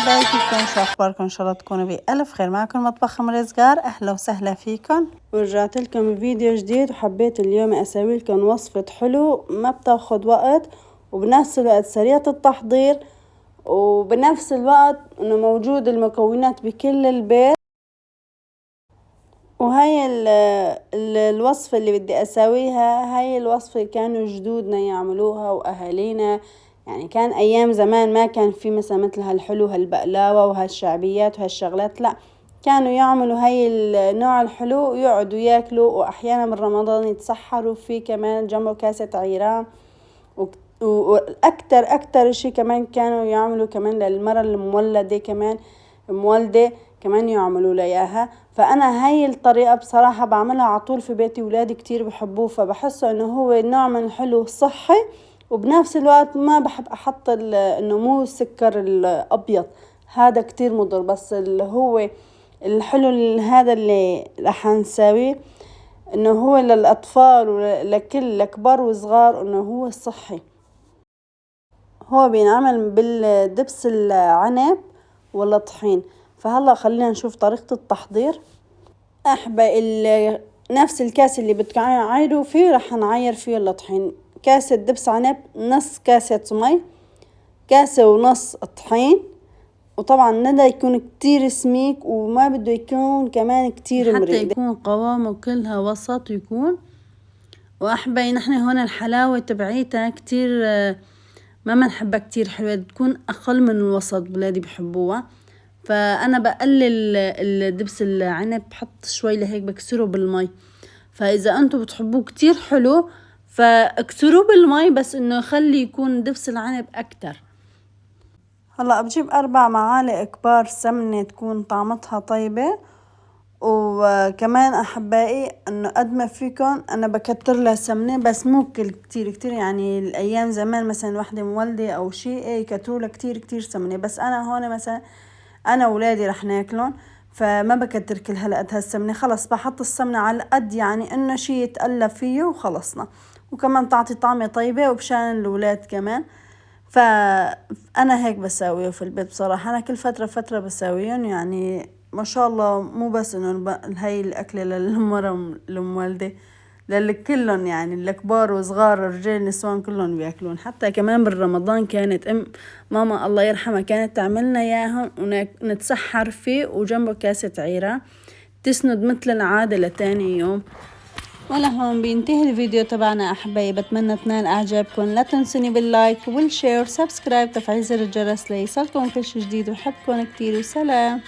أحبائي، كيفكم؟ شو أخباركم؟ إن شاء الله تكونوا بألف خير. معكم مطبخ أم رزقار، أهلا وسهلا فيكم. ورجعت لكم بفيديو جديد، وحبيت اليوم أسوي لكم وصفة حلو ما بتاخد وقت وبنفس الوقت سريعة التحضير، وبنفس الوقت إنه موجود المكونات بكل البيت. وهي الوصفة اللي بدي أسويها، هاي الوصفة كانوا جدودنا يعملوها وأهالينا، يعني كان أيام زمان ما كان في مثلا مثل هالحلو هالبقلاوة وهالشعبيات وهالشغلات، لا كانوا يعملوا هاي النوع الحلو ويقعدوا ياكلوا، وأحيانا من رمضان يتسحروا فيه كمان جنبه كاسة عيران. وأكتر شي كمان كانوا يعملوا كمان للمرة المولدة كمان مولدة كمان يعملوا لها اياها. فانا هاي الطريقه بصراحه بعملها على طول في بيتي، ولادي كتير بحبوه، فبحسه انه هو نوع من الحلو صحي، وبنفس الوقت ما بحب احط انه مو السكر الابيض، هذا كتير مضر. بس اللي هو الحلو هذا اللي رح نساويه انه هو للاطفال ولكل كبار وصغار، انه هو الصحي. هو بينعمل بالدبس العنب ولا طحين. فهلا خلينا نشوف طريقة التحضير. نفس الكاس اللي بتعايروا فيه رح نعاير فيه الطحين. كاسة دبس عنب، نص كاسة مي، كاسة ونص طحين. وطبعا ندى يكون كتير سميك، وما بده يكون كمان كتير مريض، حتى يكون قوامه كلها وسط يكون. وأحبي نحن هون الحلاوة تبعيتها كتير ما بنحبها كتير حلوة، تكون أقل من الوسط، بلادي بحبوها. فأنا بقلل الدبس العنب، بحط شوي لهيك بكسره بالمي. فإذا أنتوا بتحبوه كتير حلو فاكسروه بالمي، بس إنه خلي يكون دبس العنب أكتر. هلا بجيب 4 معالق كبار سمنة تكون طعمتها طيبة. وكمان أحبائي إنه قد ما فيكم أنا بكتر لها سمنة، بس مو كتير يعني الأيام زمان مثلا واحدة مولدة أو شيء يكتروا لها كتير سمنة، بس أنا هون مثلا أنا وولادي رح ناكلون، فما بكتر كل هالقد هالسمنة. خلص بحط السمنة على قد يعني إنه شيء يتقلب فيه وخلصنا، وكمان تعطي طعمة طيبة وبشان الولاد كمان. فأنا هيك بساويه في البيت بصراحة. أنا كل فترة بساويهم، يعني ما شاء الله، مو بس إنه هاي الأكلة للمرة المولدة، لكلهم يعني الكبار وصغار رجال نسوان كلهم بياكلون. حتى كمان بالرمضان كانت ماما الله يرحمها كانت تعملنا اياهم ونتسحر فيه وجنبه كاسة عيرة تسند مثل العادة لتاني يوم. ولهون بينتهي الفيديو تبعنا أحبائي، بتمنى تنال إعجابكم. لا تنسوني باللايك والشير وسبسكرايب، تفعيل زر الجرس ليصلكم كل شي جديد، وحبكم كتير وسلام.